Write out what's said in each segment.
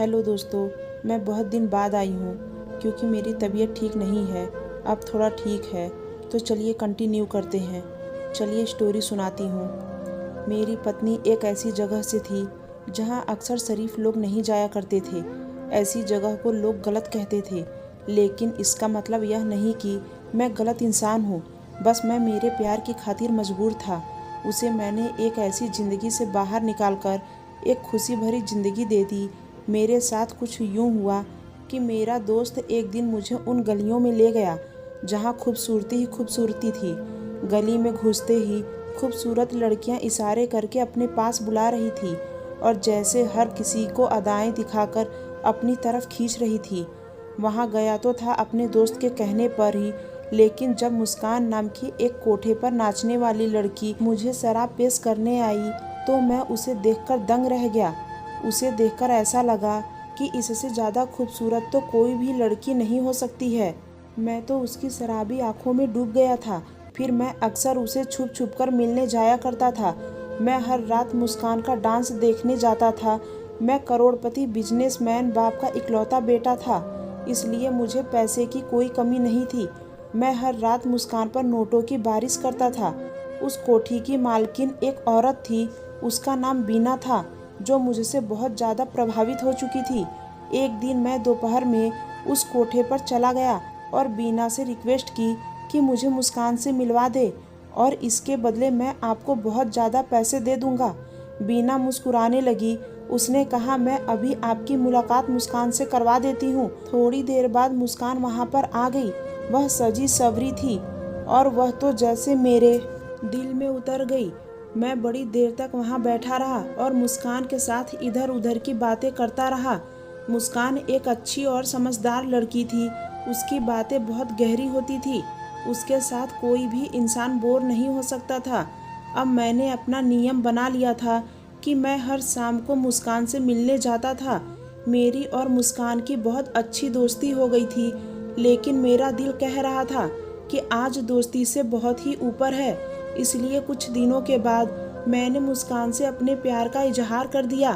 Hello दोस्तों, मैं बहुत दिन बाद आई हूँ क्योंकि मेरी तबीयत ठीक नहीं है। अब थोड़ा ठीक है तो चलिए कंटिन्यू करते हैं। चलिए स्टोरी सुनाती हूँ। मेरी पत्नी एक ऐसी जगह से थी जहाँ अक्सर शरीफ लोग नहीं जाया करते थे। ऐसी जगह को लोग गलत कहते थे, लेकिन इसका मतलब यह नहीं कि मैं गलत इंसान हूँ। बस मैं मेरे प्यार की खातिर मजबूर था। उसे मैंने एक ऐसी ज़िंदगी से बाहर निकालकर एक खुशी भरी ज़िंदगी दे दी। मेरे साथ कुछ यूँ हुआ कि मेरा दोस्त एक दिन मुझे उन गलियों में ले गया जहाँ खूबसूरती ही खूबसूरती थी। गली में घुसते ही खूबसूरत लड़कियाँ इशारे करके अपने पास बुला रही थी और जैसे हर किसी को अदाएं दिखाकर अपनी तरफ खींच रही थी। वहाँ गया तो था अपने दोस्त के कहने पर ही, लेकिन जब मुस्कान नाम की एक कोठे पर नाचने वाली लड़की मुझे शराब पेश करने आई तो मैं उसे देखकर दंग रह गया। उसे देखकर ऐसा लगा कि इससे ज़्यादा खूबसूरत तो कोई भी लड़की नहीं हो सकती है। मैं तो उसकी शराबी आंखों में डूब गया था। फिर मैं अक्सर उसे छुप छुप कर मिलने जाया करता था। मैं हर रात मुस्कान का डांस देखने जाता था। मैं करोड़पति बिजनेसमैन बाप का इकलौता बेटा था, इसलिए मुझे पैसे की कोई कमी नहीं थी। मैं हर रात मुस्कान पर नोटों की बारिश करता था। उस कोठी की मालकिन एक औरत थी, उसका नाम बीना था, जो मुझसे बहुत ज़्यादा प्रभावित हो चुकी थी। एक दिन मैं दोपहर में उस कोठे पर चला गया और बीना से रिक्वेस्ट की कि मुझे मुस्कान से मिलवा दे और इसके बदले मैं आपको बहुत ज़्यादा पैसे दे दूँगा। बीना मुस्कुराने लगी। उसने कहा, मैं अभी आपकी मुलाकात मुस्कान से करवा देती हूँ। थोड़ी देर बाद मुस्कान वहाँ पर आ गई। वह सजी सवरी थी और वह तो जैसे मेरे दिल में उतर गई। मैं बड़ी देर तक वहाँ बैठा रहा और मुस्कान के साथ इधर उधर की बातें करता रहा। मुस्कान एक अच्छी और समझदार लड़की थी। उसकी बातें बहुत गहरी होती थी। उसके साथ कोई भी इंसान बोर नहीं हो सकता था। अब मैंने अपना नियम बना लिया था कि मैं हर शाम को मुस्कान से मिलने जाता था। मेरी और मुस्कान की बहुत अच्छी दोस्ती हो गई थी, लेकिन मेरा दिल कह रहा था कि आज दोस्ती से बहुत ही ऊपर है। इसलिए कुछ दिनों के बाद मैंने मुस्कान से अपने प्यार का इजहार कर दिया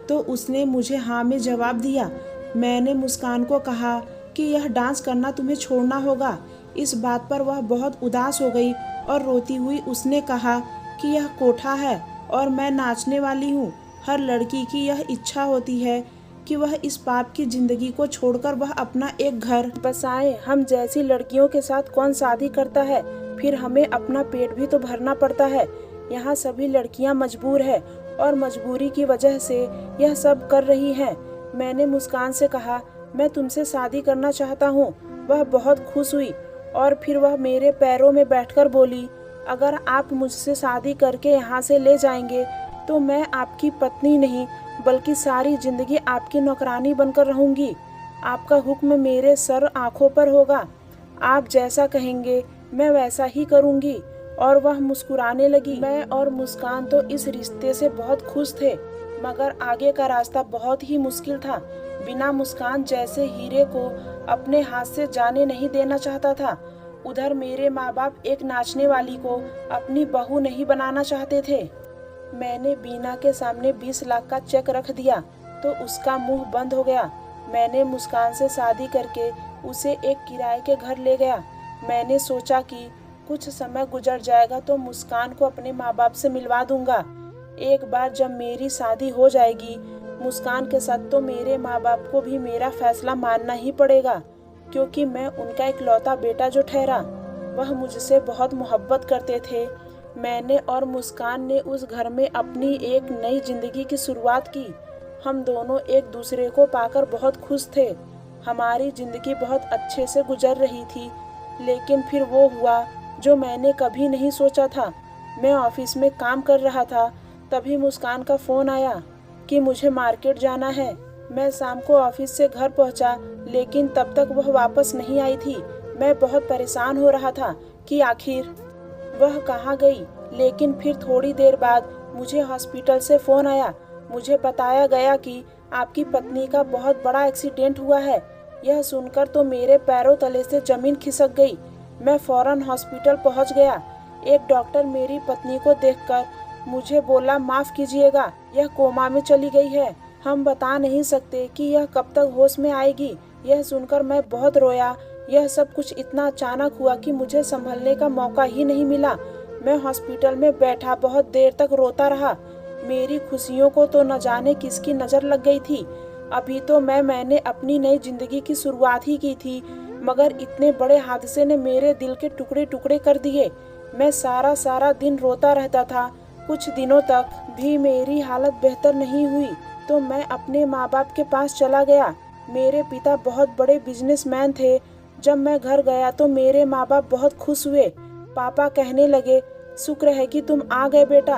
तो उसने मुझे हाँ में जवाब दिया। मैंने मुस्कान को कहा कि यह डांस करना तुम्हें छोड़ना होगा। इस बात पर वह बहुत उदास हो गई और रोती हुई उसने कहा कि यह कोठा है और मैं नाचने वाली हूँ। हर लड़की की यह इच्छा होती है कि वह इस पाप की जिंदगी को छोड़कर वह अपना एक घर बसाए। हम जैसी लड़कियों के साथ कौन शादी करता है? फिर हमें अपना पेट भी तो भरना पड़ता है। यहाँ सभी लड़कियाँ मजबूर है और मजबूरी की वजह से यह सब कर रही हैं। मैंने मुस्कान से कहा, मैं तुमसे शादी करना चाहता हूँ। वह बहुत खुश हुई और फिर वह मेरे पैरों में बैठकर बोली, अगर आप मुझसे शादी करके यहाँ से ले जाएंगे तो मैं आपकी पत्नी नहीं बल्कि सारी जिंदगी आपकी नौकरानी बनकर रहूँगी। आपका हुक्म मेरे सर आँखों पर होगा। आप जैसा कहेंगे मैं वैसा ही करूँगी। और वह मुस्कुराने लगी। मैं और मुस्कान तो इस रिश्ते से बहुत खुश थे, मगर आगे का रास्ता बहुत ही मुश्किल था। बिना मुस्कान जैसे हीरे को अपने हाथ से जाने नहीं देना चाहता था। उधर मेरे माँ बाप एक नाचने वाली को अपनी बहू नहीं बनाना चाहते थे। मैंने बीना के सामने 20 लाख का चेक रख दिया तो उसका मुंह बंद हो गया। मैंने मुस्कान से शादी करके उसे एक किराए के घर ले गया। मैंने सोचा कि कुछ समय गुजर जाएगा तो मुस्कान को अपने माँ बाप से मिलवा दूंगा। एक बार जब मेरी शादी हो जाएगी मुस्कान के साथ तो मेरे माँ बाप को भी मेरा फैसला मानना ही पड़ेगा, क्योंकि मैं उनका इकलौता बेटा जो ठहरा। वह मुझसे बहुत मोहब्बत करते थे। मैंने और मुस्कान ने उस घर में अपनी एक नई जिंदगी की शुरुआत की। हम दोनों एक दूसरे को पाकर बहुत खुश थे। हमारी जिंदगी बहुत अच्छे से गुजर रही थी, लेकिन फिर वो हुआ जो मैंने कभी नहीं सोचा था। मैं ऑफिस में काम कर रहा था, तभी मुस्कान का फ़ोन आया कि मुझे मार्केट जाना है। मैं शाम को ऑफिस से घर पहुंचा, लेकिन तब तक वह वापस नहीं आई थी। मैं बहुत परेशान हो रहा था कि आखिर वह कहाँ गई। लेकिन फिर थोड़ी देर बाद मुझे हॉस्पिटल से फ़ोन आया। मुझे बताया गया कि आपकी पत्नी का बहुत बड़ा एक्सीडेंट हुआ है। यह सुनकर तो मेरे पैरों तले से ज़मीन खिसक गई। मैं फौरन हॉस्पिटल पहुंच गया। एक डॉक्टर मेरी पत्नी को देखकर मुझे बोला, माफ़ कीजिएगा, यह कोमा में चली गई है हम बता नहीं सकते कि यह कब तक होश में आएगी। यह सुनकर मैं बहुत रोया। यह सब कुछ इतना अचानक हुआ कि मुझे संभलने का मौका ही नहीं मिला। मैं हॉस्पिटल में बैठा बहुत देर तक रोता रहा। मेरी खुशियों को तो न जाने किसकी नज़र लग गई थी। अभी तो मैंने अपनी नई जिंदगी की शुरुआत ही की थी, मगर इतने बड़े हादसे ने मेरे दिल के टुकड़े टुकड़े कर दिए। मैं सारा दिन रोता रहता था। कुछ दिनों तक भी मेरी हालत बेहतर नहीं हुई तो मैं अपने माँ बाप के पास चला गया। मेरे पिता बहुत बड़े बिजनेसमैन थे। जब मैं घर गया तो मेरे माँ बाप बहुत खुश हुए। पापा कहने लगे, शुक्र है कि तुम आ गए बेटा,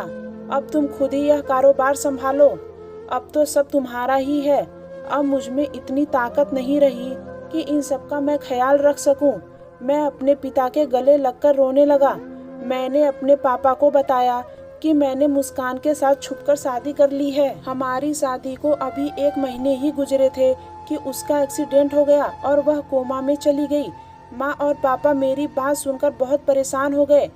अब तुम खुद ही यह कारोबार संभालो, अब तो सब तुम्हारा ही है। अब मुझ में इतनी ताकत नहीं रही कि इन सब का मैं ख्याल रख सकूं। मैं अपने पिता के गले लगकर रोने लगा। मैंने अपने पापा को बताया कि मैंने मुस्कान के साथ छुपकर शादी कर ली है। हमारी शादी को अभी 1 महीने ही गुजरे थे कि उसका एक्सीडेंट हो गया और वह कोमा में चली गई। माँ और पापा मेरी बात सुनकर बहुत परेशान हो गए।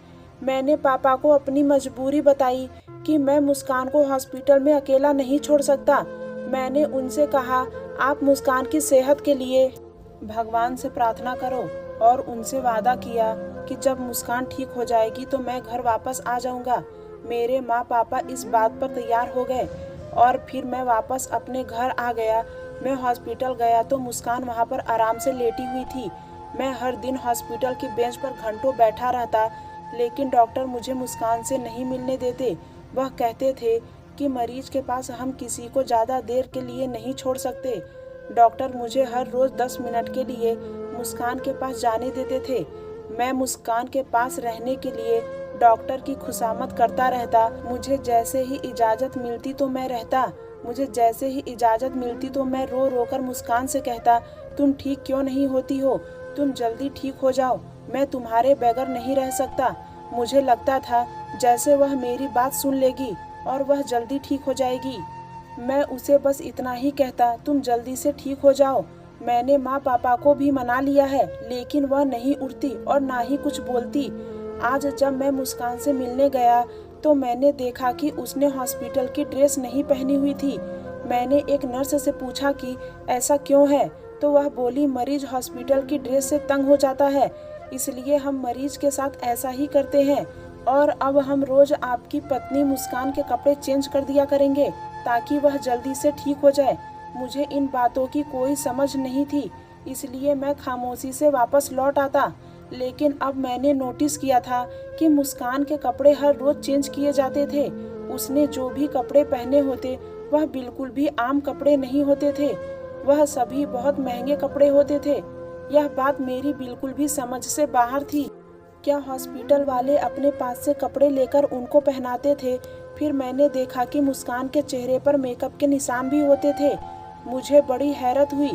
मैंने पापा को अपनी मजबूरी बताई कि मैं मुस्कान को हॉस्पिटल में अकेला नहीं छोड़ सकता। मैंने उनसे कहा, आप मुस्कान की सेहत के लिए भगवान से प्रार्थना करो, और उनसे वादा किया कि जब मुस्कान ठीक हो जाएगी तो मैं घर वापस आ जाऊंगा। मेरे माँ पापा इस बात पर तैयार हो गए और फिर मैं वापस अपने घर आ गया। मैं हॉस्पिटल गया तो मुस्कान वहाँ पर आराम से लेटी हुई थी। मैं हर दिन हॉस्पिटल की बेंच पर घंटों बैठा रहता, लेकिन डॉक्टर मुझे मुस्कान से नहीं मिलने देते। वह कहते थे कि मरीज के पास हम किसी को ज़्यादा देर के लिए नहीं छोड़ सकते। डॉक्टर मुझे हर रोज़ 10 मिनट के लिए मुस्कान के पास जाने देते थे। मैं मुस्कान के पास रहने के लिए डॉक्टर की खुशामद करता रहता। मुझे जैसे ही इजाज़त मिलती तो मैं रहता। मुझे जैसे ही इजाज़त मिलती तो मैं रो रो कर मुस्कान से कहता, तुम ठीक क्यों नहीं होती हो? तुम जल्दी ठीक हो जाओ, मैं तुम्हारे बगैर नहीं रह सकता। मुझे लगता था जैसे वह मेरी बात सुन लेगी और वह जल्दी ठीक हो जाएगी। मैं उसे बस इतना ही कहता, तुम जल्दी से ठीक हो जाओ। मैंने माँ पापा को भी मना लिया है, लेकिन वह नहीं उठती और ना ही कुछ बोलती। आज जब मैं मुस्कान से मिलने गया तो मैंने देखा कि उसने हॉस्पिटल की ड्रेस नहीं पहनी हुई थी। मैंने एक नर्स से पूछा कि ऐसा क्यों है, तो वह बोली, मरीज हॉस्पिटल की ड्रेस से तंग हो जाता है, इसलिए हम मरीज के साथ ऐसा ही करते हैं, और अब हम रोज आपकी पत्नी मुस्कान के कपड़े चेंज कर दिया करेंगे ताकि वह जल्दी से ठीक हो जाए। मुझे इन बातों की कोई समझ नहीं थी, इसलिए मैं खामोशी से वापस लौट आता। लेकिन अब मैंने नोटिस किया था कि मुस्कान के कपड़े हर रोज चेंज किए जाते थे। उसने जो भी कपड़े पहने होते वह बिल्कुल भी आम कपड़े नहीं होते थे, वह सभी बहुत महंगे कपड़े होते थे। यह बात मेरी बिल्कुल भी समझ से बाहर थी। क्या हॉस्पिटल वाले अपने पास से कपड़े लेकर उनको पहनाते थे? फिर मैंने देखा कि मुस्कान के चेहरे पर मेकअप के निशान भी होते थे। मुझे बड़ी हैरत हुई।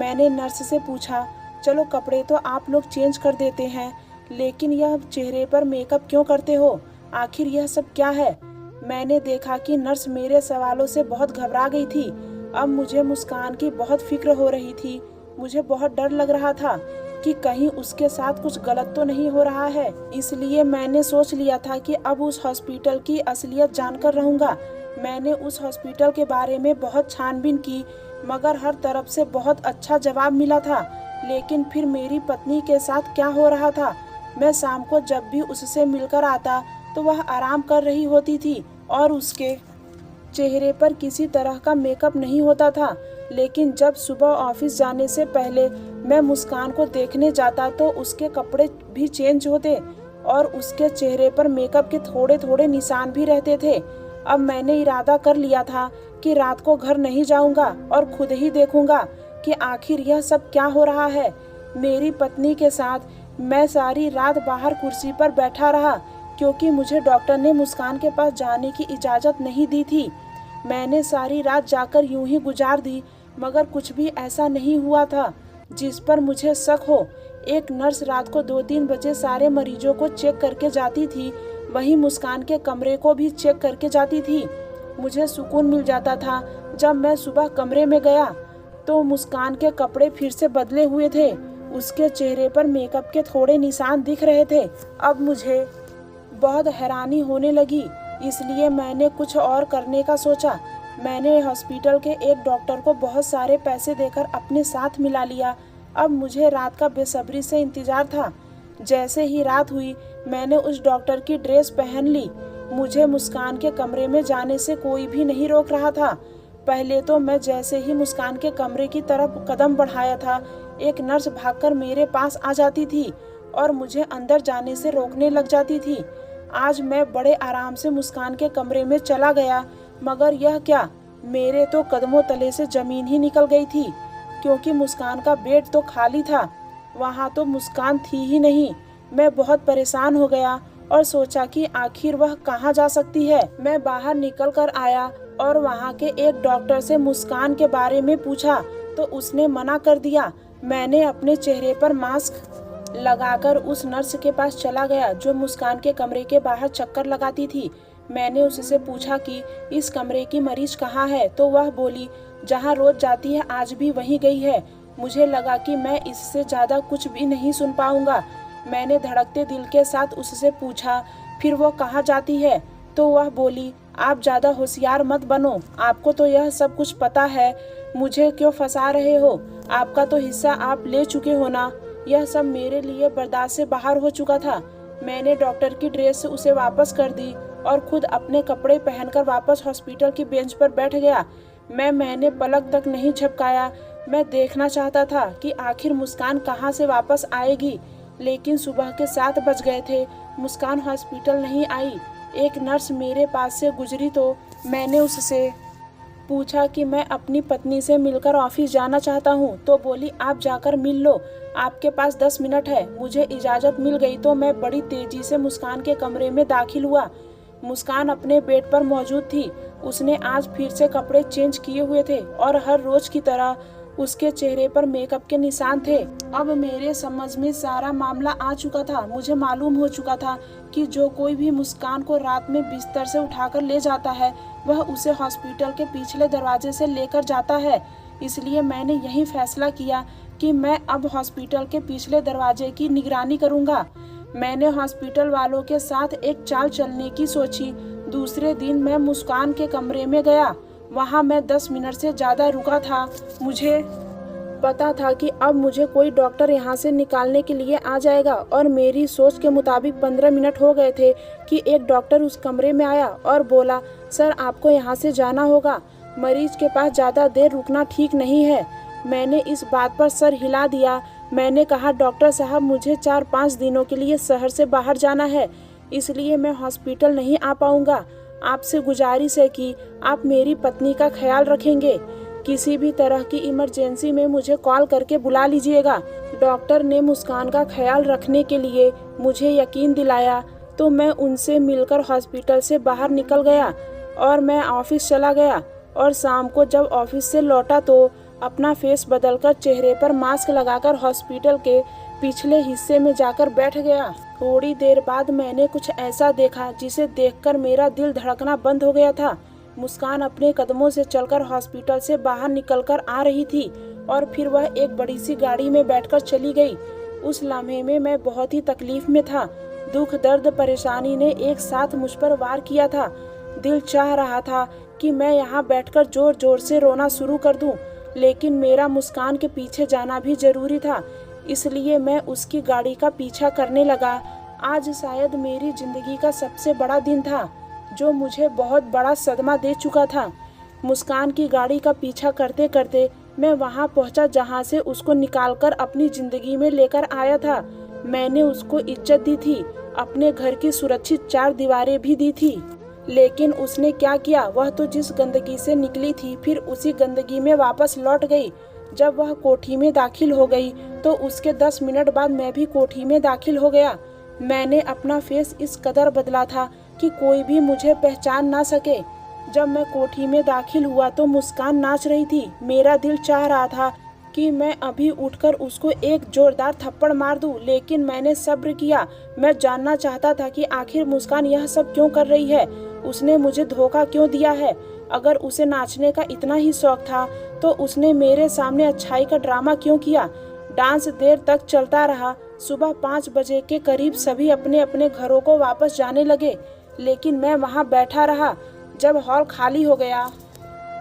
मैंने नर्स से पूछा, चलो कपड़े तो आप लोग चेंज कर देते हैं, लेकिन यह चेहरे पर मेकअप क्यों करते हो? आखिर यह सब क्या है? मैंने देखा कि नर्स मेरे सवालों से बहुत घबरा गई थी। अब मुझे मुस्कान की बहुत फिक्र हो रही थी। मुझे बहुत डर लग रहा था कि कहीं उसके साथ कुछ गलत तो नहीं हो रहा है। इसलिए मैंने सोच लिया था कि अब उस हॉस्पिटल की असलियत जानकर रहूंगा। मैंने उस हॉस्पिटल के बारे में बहुत छानबीन की, मगर हर तरफ से बहुत अच्छा जवाब मिला था। लेकिन फिर मेरी पत्नी के साथ क्या हो रहा था? मैं शाम को जब भी उससे मिलकर आता तो वह आराम कर रही होती थी और उसके चेहरे पर किसी तरह का मेकअप नहीं होता था। लेकिन जब सुबह ऑफिस जाने से पहले मैं मुस्कान को देखने जाता तो उसके कपड़े भी चेंज होते और उसके चेहरे पर मेकअप के थोड़े थोड़े निशान भी रहते थे। अब मैंने इरादा कर लिया था कि रात को घर नहीं जाऊंगा और खुद ही देखूंगा कि आखिर यह सब क्या हो रहा है। मेरी पत्नी के साथ मैं सारी रात बाहर कुर्सी पर बैठा रहा, क्योंकि मुझे डॉक्टर ने मुस्कान के पास जाने की इजाज़त नहीं दी थी। मैंने सारी रात जाकर यूं ही गुजार दी, मगर कुछ भी ऐसा नहीं हुआ था जिस पर मुझे शक हो। एक नर्स रात को 2-3 बजे सारे मरीजों को चेक करके जाती थी, वहीं मुस्कान के कमरे को भी चेक करके जाती थी। मुझे सुकून मिल जाता था जब मैं सुबह कमरे में गया तो मुस्कान के कपड़े फिर से बदले हुए थे। उसके चेहरे पर मेकअप के थोड़े निशान दिख रहे थे। अब मुझे बहुत हैरानी होने लगी, इसलिए मैंने कुछ और करने का सोचा। मैंने हॉस्पिटल के एक डॉक्टर को बहुत सारे पैसे देकर अपने साथ मिला लिया। अब मुझे रात का बेसब्री से इंतजार था। जैसे ही रात हुई मैंने उस डॉक्टर की ड्रेस पहन ली। मुझे मुस्कान के कमरे में जाने से कोई भी नहीं रोक रहा था। पहले तो मैं जैसे ही मुस्कान के कमरे की तरफ कदम बढ़ाया था, एक नर्स भागकर मेरे पास आ जाती थी और मुझे अंदर जाने से रोकने लग जाती थी। आज मैं बड़े आराम से मुस्कान के कमरे में चला गया, मगर यह क्या, मेरे तो कदमों तले से जमीन ही निकल गई थी, क्योंकि मुस्कान का बेड तो खाली था। वहाँ तो मुस्कान थी ही नहीं। मैं बहुत परेशान हो गया और सोचा कि आखिर वह कहाँ जा सकती है। मैं बाहर निकल कर आया और वहाँ के एक डॉक्टर से मुस्कान के बारे में पूछा तो उसने मना कर दिया। मैंने अपने चेहरे पर मास्क लगाकर उस नर्स के पास चला गया जो मुस्कान के कमरे के बाहर चक्कर लगाती थी। मैंने उससे पूछा कि इस कमरे की मरीज कहाँ है, तो वह बोली जहाँ रोज जाती है आज भी वहीं गई है। मुझे लगा कि मैं इससे ज़्यादा कुछ भी नहीं सुन पाऊंगा। मैंने धड़कते दिल के साथ उससे पूछा फिर वो कहाँ जाती है, तो वह बोली आप ज़्यादा होशियार मत बनो, आपको तो यह सब कुछ पता है, मुझे क्यों फंसा रहे हो, आपका तो हिस्सा आप ले चुके हो ना। यह सब मेरे लिए बर्दाश्त से बाहर हो चुका था। मैंने डॉक्टर की ड्रेस उसे वापस कर दी और खुद अपने कपड़े पहनकर वापस हॉस्पिटल की बेंच पर बैठ गया। मैंने पलक तक नहीं झपकाया। मैं देखना चाहता था कि आखिर मुस्कान कहाँ से वापस आएगी, लेकिन सुबह के 7 बज गए थे, मुस्कान हॉस्पिटल नहीं आई। एक नर्स मेरे पास से गुजरी तो मैंने उससे पूछा कि मैं अपनी पत्नी से मिलकर ऑफिस जाना चाहता हूँ, तो बोली आप जाकर मिल लो, आपके पास 10 मिनट है। मुझे इजाज़त मिल गई तो मैं बड़ी तेजी से मुस्कान के कमरे में दाखिल हुआ। मुस्कान अपने बेड पर मौजूद थी। उसने आज फिर से कपड़े चेंज किए हुए थे और हर रोज की तरह उसके चेहरे पर मेकअप के निशान थे। अब मेरे समझ में सारा मामला आ चुका था। मुझे मालूम हो चुका था कि जो कोई भी मुस्कान को रात में बिस्तर से उठाकर ले जाता है वह उसे हॉस्पिटल के पिछले दरवाजे से लेकर जाता है। इसलिए मैंने यही फैसला किया कि मैं अब हॉस्पिटल के पिछले दरवाजे की निगरानी करूंगा। मैंने हॉस्पिटल वालों के साथ एक चाल चलने की सोची। दूसरे दिन मैं मुस्कान के कमरे में गया। वहाँ मैं 10 मिनट से ज़्यादा रुका था। मुझे पता था कि अब मुझे कोई डॉक्टर यहाँ से निकालने के लिए आ जाएगा और मेरी सोच के मुताबिक 15 मिनट हो गए थे कि एक डॉक्टर उस कमरे में आया और बोला सर आपको यहाँ से जाना होगा, मरीज के पास ज़्यादा देर रुकना ठीक नहीं है। मैंने इस बात पर सर हिला दिया। मैंने कहा डॉक्टर साहब मुझे 4-5 दिनों के लिए शहर से बाहर जाना है, इसलिए मैं हॉस्पिटल नहीं आ पाऊँगा। आपसे गुजारिश है कि आप मेरी पत्नी का ख्याल रखेंगे। किसी भी तरह की इमरजेंसी में मुझे कॉल करके बुला लीजिएगा। डॉक्टर ने मुस्कान का ख्याल रखने के लिए मुझे यकीन दिलाया तो मैं उनसे मिलकर हॉस्पिटल से बाहर निकल गया और मैं ऑफिस चला गया। और शाम को जब ऑफिस से लौटा तो अपना फेस बदलकर चेहरे पर मास्क लगाकर हॉस्पिटल के पिछले हिस्से में जाकर बैठ गया। थोड़ी देर बाद मैंने कुछ ऐसा देखा जिसे देखकर मेरा दिल धड़कना बंद हो गया था। मुस्कान अपने कदमों से चलकर हॉस्पिटल से बाहर निकलकर आ रही थी और फिर वह एक बड़ी सी गाड़ी में बैठकर चली गई। उस लम्हे में मैं बहुत ही तकलीफ में था। दुख, दर्द, परेशानी ने एक साथ मुझ पर वार किया था। दिल चाह रहा था कि मैं यहाँ बैठकर जोर जोर से रोना शुरू कर दूं, लेकिन मेरा मुस्कान के पीछे जाना भी जरूरी था, इसलिए मैं उसकी गाड़ी का पीछा करने लगा। आज शायद मेरी जिंदगी का सबसे बड़ा दिन था जो मुझे बहुत बड़ा सदमा दे चुका था। मुस्कान की गाड़ी का पीछा करते करते मैं वहां पहुंचा जहां से उसको निकालकर अपनी जिंदगी में लेकर आया था। मैंने उसको इज्जत दी थी, अपने घर की सुरक्षित 4 दीवारें भी दी थी, लेकिन उसने क्या किया, वह तो जिस गंदगी से निकली थी फिर उसी गंदगी में वापस लौट गई। जब वह कोठी में दाखिल हो गई तो उसके 10 मिनट बाद मैं भी कोठी में दाखिल हो गया। मैंने अपना फेस इस कदर बदला था कि कोई भी मुझे पहचान ना सके। जब मैं कोठी में दाखिल हुआ तो मुस्कान नाच रही थी। मेरा दिल चाह रहा था कि मैं अभी उठकर उसको एक जोरदार थप्पड़ मार दूं, लेकिन मैंने सब्र किया। मैं जानना चाहता था कि आखिर मुस्कान यह सब क्यों कर रही है, उसने मुझे धोखा क्यों दिया है। अगर उसे नाचने का इतना ही शौक था तो उसने मेरे सामने अच्छाई का ड्रामा क्यों किया। डांस देर तक चलता रहा। सुबह 5 बजे के करीब सभी अपने अपने घरों को वापस जाने लगे, लेकिन मैं वहां बैठा रहा। जब हॉल खाली हो गया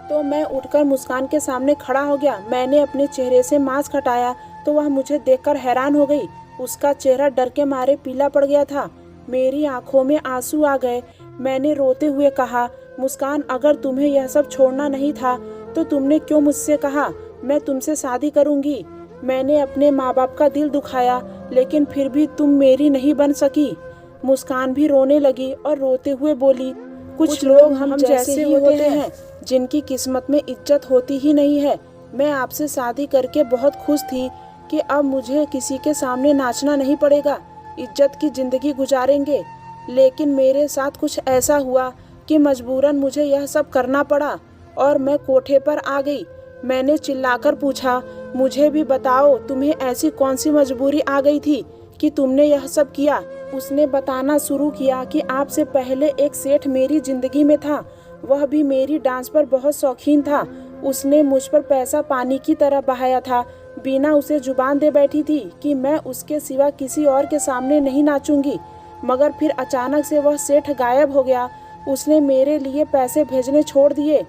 तो मैं उठकर मुस्कान के सामने खड़ा हो गया। मैंने अपने चेहरे से मास्क हटाया तो वह मुझे देखकर हैरान हो गई। उसका चेहरा डर के मारे पीला पड़ गया था। मेरी आंखों में आंसू आ गए। मैंने रोते हुए कहा, मुस्कान, अगर तुम्हें यह सब छोड़ना नहीं था तो तुमने क्यों मुझसे कहा मैं तुमसे शादी करूंगी? मैंने अपने माँ बाप का दिल दुखाया, लेकिन फिर भी तुम मेरी नहीं बन सकी। मुस्कान भी रोने लगी और रोते हुए बोली, कुछ लोग हम जैसे ही होते हैं जिनकी किस्मत में इज्जत होती ही नहीं है। मैं आपसे शादी करके बहुत खुश थी कि अब मुझे किसी के सामने नाचना नहीं पड़ेगा, इज्जत की जिंदगी गुजारेंगे। लेकिन मेरे साथ कुछ ऐसा हुआ कि मजबूरन मुझे यह सब करना पड़ा और मैं कोठे पर आ गई। मैंने चिल्लाकर पूछा, मुझे भी बताओ, तुम्हें ऐसी कौन सी मजबूरी आ गई थी कि तुमने यह सब किया? उसने बताना शुरू किया कि आपसे पहले एक सेठ मेरी जिंदगी में था। वह भी मेरी डांस पर बहुत शौकीन था। उसने मुझ पर पैसा पानी की तरह बहाया था। बीना उसे जुबान दे बैठी थी कि मैं उसके सिवा किसी और के सामने नहीं नाचूंगी, मगर फिर अचानक से वह सेठ गायब हो गया। उसने मेरे लिए पैसे भेजने छोड़ दिए।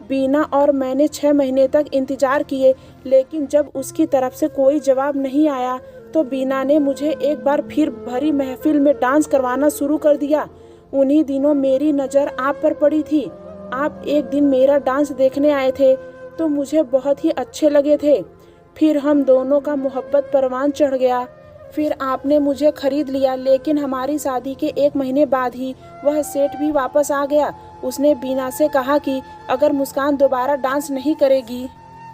बीना और मैंने 6 महीने तक इंतजार किए, लेकिन जब उसकी तरफ से कोई जवाब नहीं आया तो बीना ने मुझे एक बार फिर भरी महफिल में डांस करवाना शुरू कर दिया। उन्हीं दिनों मेरी नज़र आप पर पड़ी थी। आप एक दिन मेरा डांस देखने आए थे तो मुझे बहुत ही अच्छे लगे थे। फिर हम दोनों का मोहब्बत परवान चढ़ गया। फिर आपने मुझे खरीद लिया, लेकिन हमारी शादी के 1 महीने बाद ही वह सेठ भी वापस आ गया। उसने बीना से कहा कि अगर मुस्कान दोबारा डांस नहीं करेगी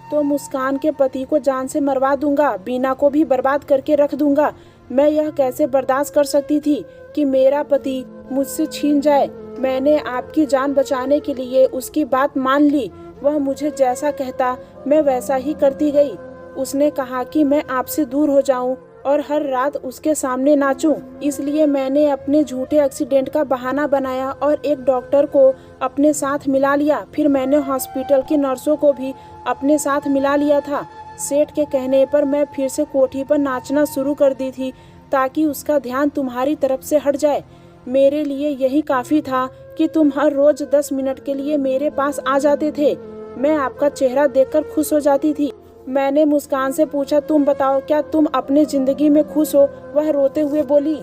तो मुस्कान के पति को जान से मरवा दूंगा, बीना को भी बर्बाद करके रख दूंगा। मैं यह कैसे बर्दाश्त कर सकती थी कि मेरा पति मुझसे छीन जाए। मैंने आपकी जान बचाने के लिए उसकी बात मान ली। वह मुझे जैसा कहता मैं वैसा ही करती गई। उसने कहा कि मैं आपसे दूर हो जाऊं और हर रात उसके सामने नाचूं। इसलिए मैंने अपने झूठे एक्सीडेंट का बहाना बनाया और एक डॉक्टर को अपने साथ मिला लिया। फिर मैंने हॉस्पिटल की नर्सों को भी अपने साथ मिला लिया था। सेठ के कहने पर मैं फिर से कोठी पर नाचना शुरू कर दी थी ताकि उसका ध्यान तुम्हारी तरफ से हट जाए। मेरे लिए यही काफ़ी था कि तुम हर रोज 10 मिनट के लिए मेरे पास आ जाते थे। मैं आपका चेहरा देखकर खुश हो जाती थी। मैंने मुस्कान से पूछा, तुम बताओ, क्या तुम अपने जिंदगी में खुश हो? वह रोते हुए बोली,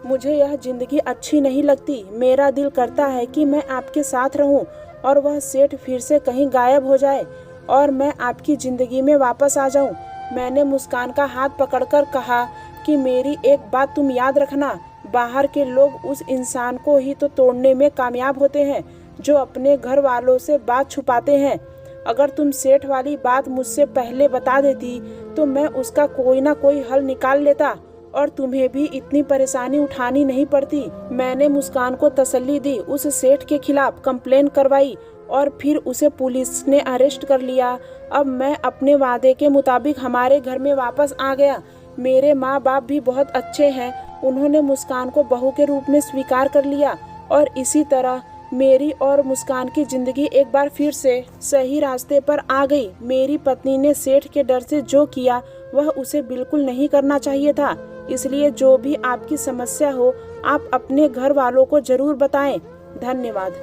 मुझे यह जिंदगी अच्छी नहीं लगती। मेरा दिल करता है कि मैं आपके साथ रहूं और वह सेठ फिर से कहीं गायब हो जाए और मैं आपकी जिंदगी में वापस आ जाऊं। मैंने मुस्कान का हाथ पकड़कर कहा कि मेरी एक बात तुम याद रखना, बाहर के लोग उस इंसान को ही तो तोड़ने में कामयाब होते हैं जो अपने घर वालों से बात छुपाते हैं। अगर तुम सेठ वाली बात मुझसे पहले बता देती तो मैं उसका कोई ना कोई हल निकाल लेता और तुम्हें भी इतनी परेशानी उठानी नहीं पड़ती। मैंने मुस्कान को तसल्ली दी, उस सेठ के खिलाफ कंप्लेन करवाई और फिर उसे पुलिस ने अरेस्ट कर लिया। अब मैं अपने वादे के मुताबिक हमारे घर में वापस आ गया। मेरे माँ बाप भी बहुत अच्छे हैं। उन्होंने मुस्कान को बहू के रूप में स्वीकार कर लिया और इसी तरह मेरी और मुस्कान की जिंदगी एक बार फिर से सही रास्ते पर आ गई। मेरी पत्नी ने सेठ के डर से जो किया वह उसे बिल्कुल नहीं करना चाहिए था। इसलिए जो भी आपकी समस्या हो आप अपने घर वालों को जरूर बताएं। धन्यवाद।